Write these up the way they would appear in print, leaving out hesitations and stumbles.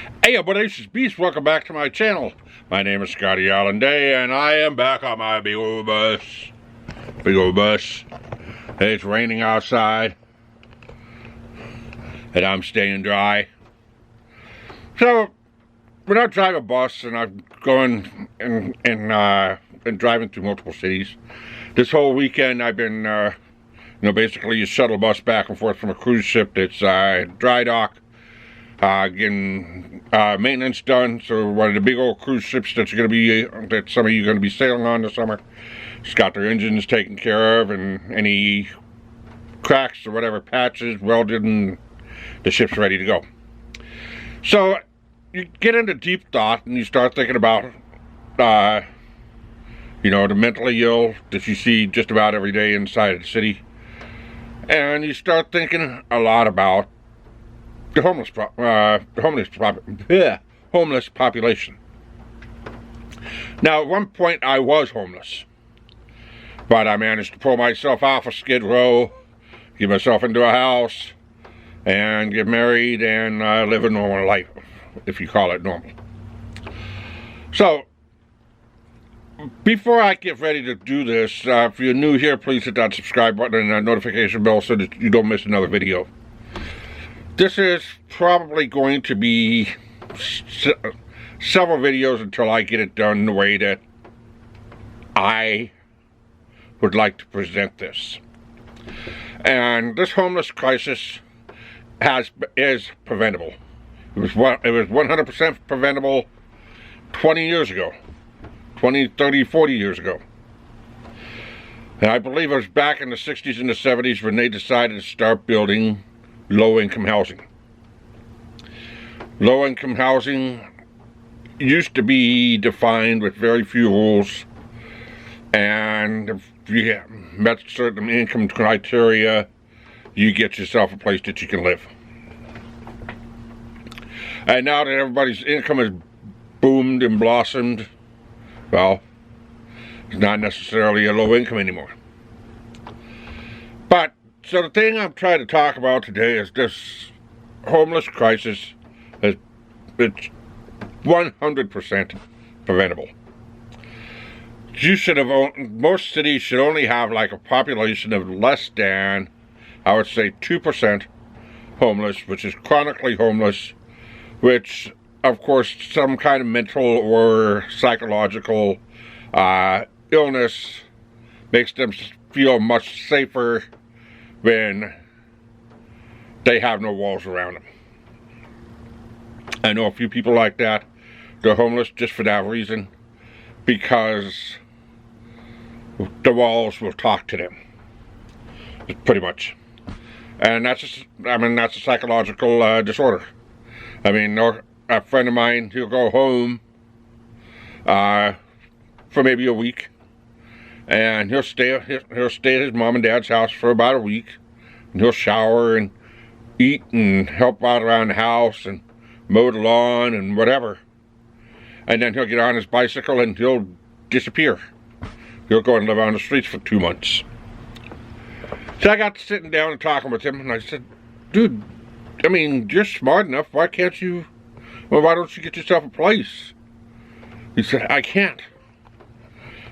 Hey everybody, this is Beast. Welcome back to my channel. My name is Scottyallenday, and I am back on my big old bus. Big old bus. It's raining outside, and I'm staying dry. So, when I drive a bus, and I'm going and driving through multiple cities, this whole weekend I've been, basically a shuttle bus back and forth from a cruise ship that's dry dock. Getting maintenance done. So one of the big old cruise ships that some of you are going to be sailing on this summer, it's got their engines taken care of and any cracks or whatever patches welded, and the ship's ready to go. So you get into deep thought and you start thinking about the mentally ill that you see just about every day inside of the city, and you start thinking a lot about the homeless population. Now, at one point I was homeless, but I managed to pull myself off a skid row, get myself into a house, and get married and live a normal life, if you call it normal. So, before I get ready to do this, if you're new here, please hit that subscribe button and that notification bell so that you don't miss another video. This is probably going to be several videos until I get it done the way that I would like to present this. And this homeless crisis is preventable. It was 100% preventable 20 years ago, 20, 30, 40 years ago. And I believe it was back in the 60s and the 70s when they decided to start building low-income housing. Low-income housing used to be defined with very few rules, and if you met certain income criteria, you get yourself a place that you can live. And now that everybody's income has boomed and blossomed, well, it's not necessarily a low income anymore. But so the thing I'm trying to talk about today is this homeless crisis. It's 100% preventable. Most cities should only have like a population of less than, I would say, 2% homeless, which is chronically homeless, which of course some kind of mental or psychological illness makes them feel much safer when they have no walls around them. I know a few people like that. They're homeless just for that reason, because the walls will talk to them, pretty much. And that's a psychological disorder. I mean, a friend of mine, he'll go home for maybe a week, and he'll stay at his mom and dad's house for about a week, and he'll shower and eat and help out around the house and mow the lawn and whatever. And then he'll get on his bicycle and he'll disappear. He'll go and live on the streets for 2 months. So I got to sitting down and talking with him, and I said, dude, I mean, you're smart enough. Why don't you get yourself a place? He said, I can't.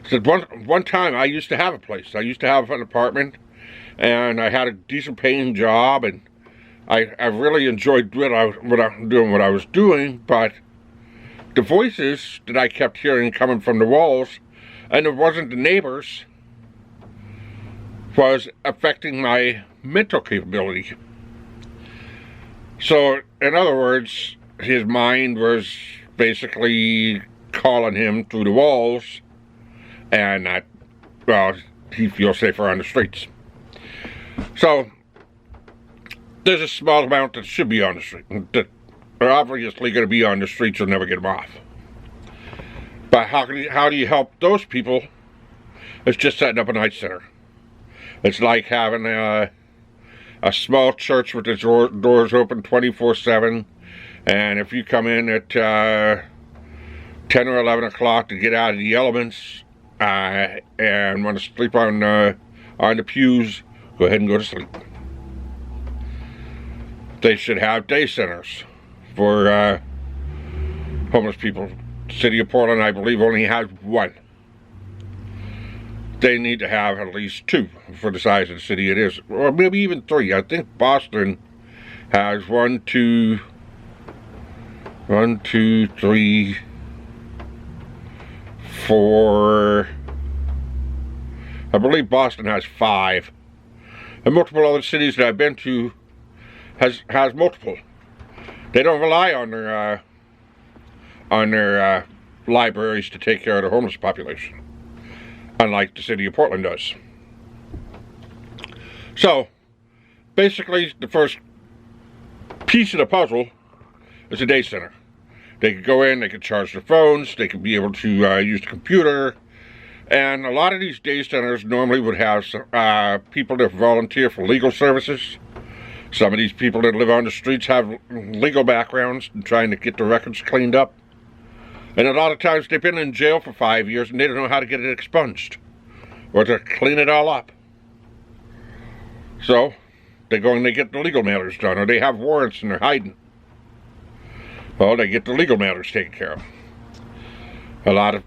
I said, one time I used to have a place. I used to have an apartment, and I had a decent paying job, and I really enjoyed what I was doing, but the voices that I kept hearing coming from the walls, and it wasn't the neighbors, was affecting my mental capability. So, in other words, his mind was basically calling him through the walls, and he feels safer on the streets. So, there's a small amount that should be on the street, that are obviously going to be on the streets. You'll never get them off. But how do you help those people? It's just setting up a night center. It's like having a small church with its doors open 24/7, and if you come in at 10 or 11 o'clock to get out of the elements and want to sleep on the pews, go ahead and go to sleep. They should have day centers for homeless people. City of Portland, I believe, only has one. They need to have at least two for the size of the city it is, or maybe even three. I think Boston has one, two, three, four. I believe Boston has 5, and multiple other cities that I've been to has multiple. They don't rely on their libraries to take care of the homeless population, unlike the city of Portland does. So, basically, the first piece of the puzzle is a day center. They could go in, they could charge their phones, they could be able to use the computer, and a lot of these day centers normally would have people that volunteer for legal services. Some of these people that live on the streets have legal backgrounds and trying to get their records cleaned up. And a lot of times they've been in jail for 5 years and they don't know how to get it expunged or to clean it all up. So they go and they get the legal matters done, or they have warrants and they're hiding. Well, they get the legal matters taken care of. A lot of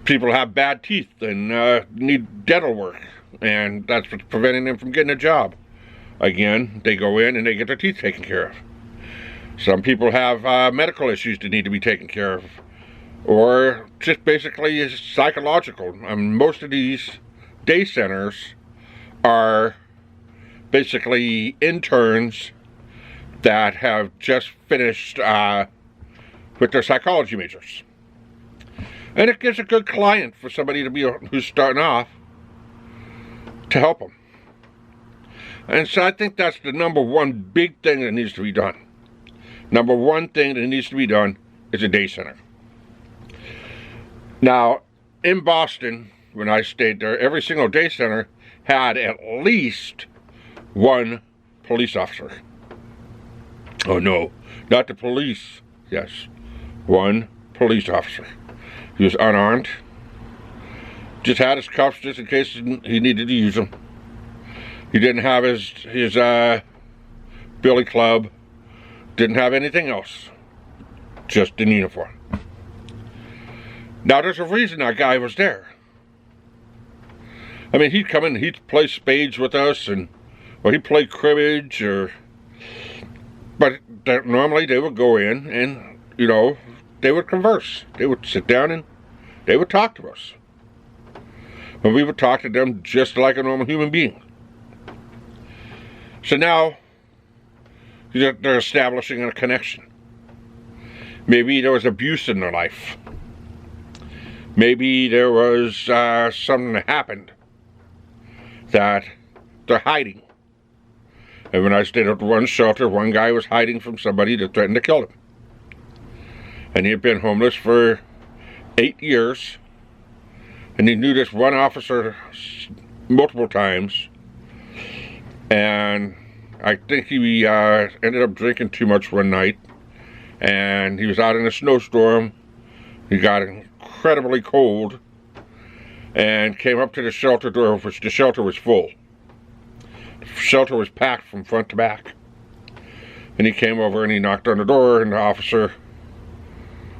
people have bad teeth and need dental work, and that's what's preventing them from getting a job. Again, they go in and they get their teeth taken care of. Some people have medical issues that need to be taken care of, or just basically is psychological. Most of these day centers are basically interns that have just finished with their psychology majors. And it gives a good client for somebody to be who's starting off to help them. And so I think that's the number one big thing that needs to be done. Number one thing that needs to be done is a day center. Now, in Boston, when I stayed there, every single day center had at least one police officer. Oh no, not the police. Yes, one police officer. He was unarmed. Just had his cuffs just in case he needed to use them. He didn't have his billy club. Didn't have anything else. Just in uniform. Now there's a reason that guy was there. I mean, he'd come in, he'd play spades with us, or he'd play cribbage, but normally they would go in and, they would converse. They would sit down and they would talk to us. And we would talk to them just like a normal human being. So now, they're establishing a connection. Maybe there was abuse in their life. Maybe there was something that happened that they're hiding. And when I stayed at one shelter, one guy was hiding from somebody that threatened to kill him. And he had been homeless for 8 years. And he knew this one officer multiple times. And I think he ended up drinking too much one night. And he was out in a snowstorm. He got incredibly cold. And came up to the shelter door, which the shelter was full. The shelter was packed from front to back. And he came over and he knocked on the door, and the officer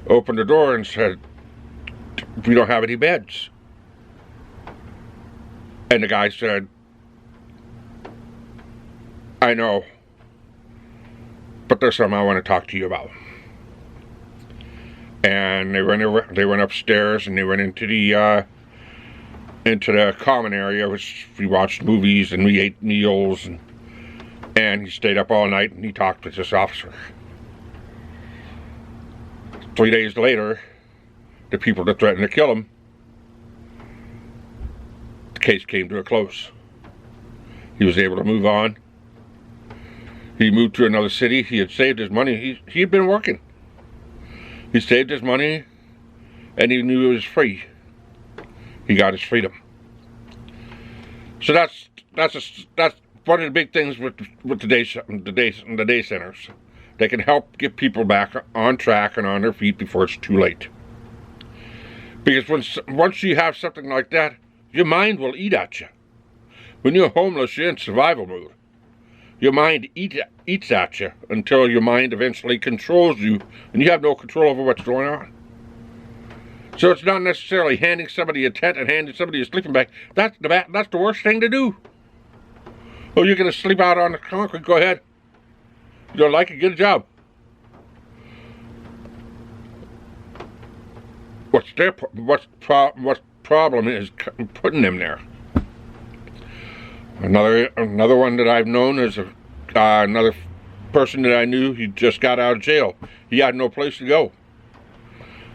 opened the door and said, "We don't have any beds." And the guy said, "I know, but there's something I want to talk to you about." And they went upstairs and they went into the common area, which we watched movies and we ate meals, and he stayed up all night and he talked with this officer. 3 days later, the people that threatened to kill him, the case came to a close. He was able to move on. He moved to another city. He had saved his money. He had been working. He saved his money, and he knew he was free. He got his freedom. So that's one of the big things with the day centers. They can help get people back on track and on their feet before it's too late. Because once you have something like that, your mind will eat at you. When you're homeless, you're in survival mode. your mind eats at you until your mind eventually controls you, and you have no control over what's going on. So it's not necessarily handing somebody a tent and handing somebody a sleeping bag. That's the worst thing to do. Oh, you're going to sleep out on the concrete? Go ahead. You don't like it? Get a job. What's problem is putting them there. Another one that I've known is another person that I knew. He just got out of jail. He had no place to go.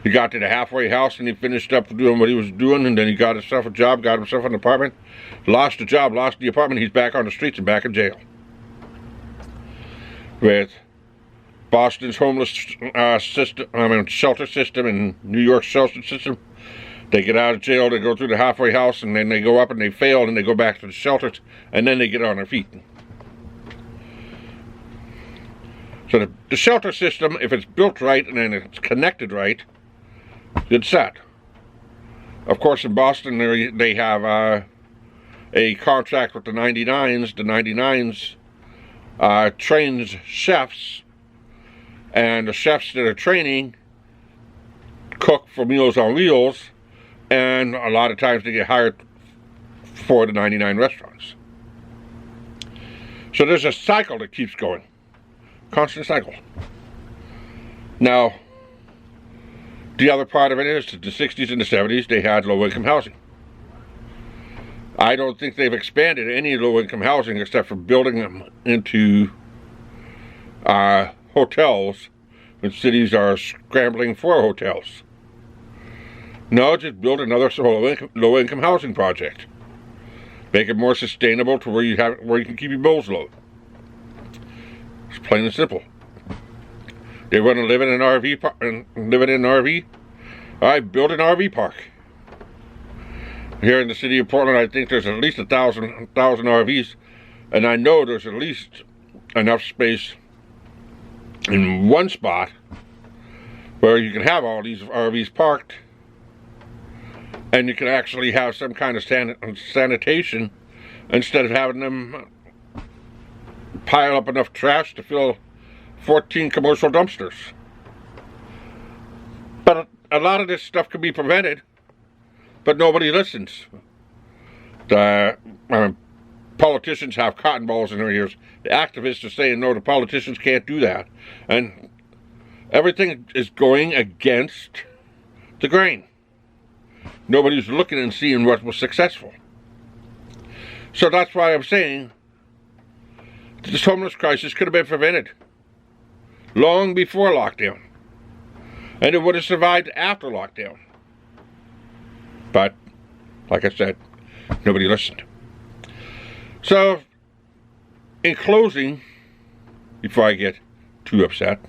He got to the halfway house and he finished up doing what he was doing, and then he got himself a job, got himself an apartment, lost the job, lost the apartment. He's back on the streets and back in jail. With Boston's homeless shelter system and New York's shelter system, they get out of jail, they go through the halfway house, and then they go up and they fail, and they go back to the shelters, and then they get on their feet. So the shelter system, if it's built right and then it's connected right, it's set. Of course, in Boston, they have a contract with the 99s. The 99s trains chefs, and the chefs that are training cook for Meals on Wheels, and a lot of times they get hired for the 99 restaurants. So there's a cycle that keeps going. Constant cycle. Now, the other part of it is that the 60s and the 70s, they had low-income housing. I don't think they've expanded any low-income housing except for building them into hotels when cities are scrambling for hotels. No, just build another low-income housing project. Make it more sustainable to where you can keep your bills low. It's plain and simple. They want to live in an RV. All right, build an RV park. Here in the city of Portland, I think there's at least 1,000 RVs, and I know there's at least enough space in one spot where you can have all these RVs parked, and you can actually have some kind of sanitation instead of having them pile up enough trash to fill 14 commercial dumpsters. But a lot of this stuff can be prevented, but nobody listens. Politicians have cotton balls in their ears. The activists are saying, no, the politicians can't do that. And everything is going against the grain. Nobody's looking and seeing what was successful. So that's why I'm saying this homeless crisis could have been prevented long before lockdown, and it would have survived after lockdown. But, like I said, nobody listened. So, in closing, before I get too upset,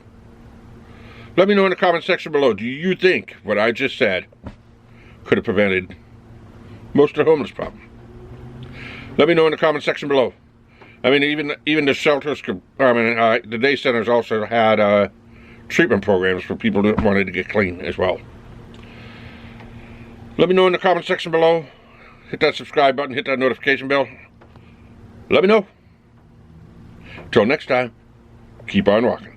let me know in the comment section below, do you think what I just said could have prevented most of the homeless problem? Let me know in the comment section below. I mean, even the shelters the day centers also had treatment programs for people that wanted to get clean as well. Let me know in the comment section below. Hit that subscribe button, hit that notification bell. Let me know. Till next time, keep on walking.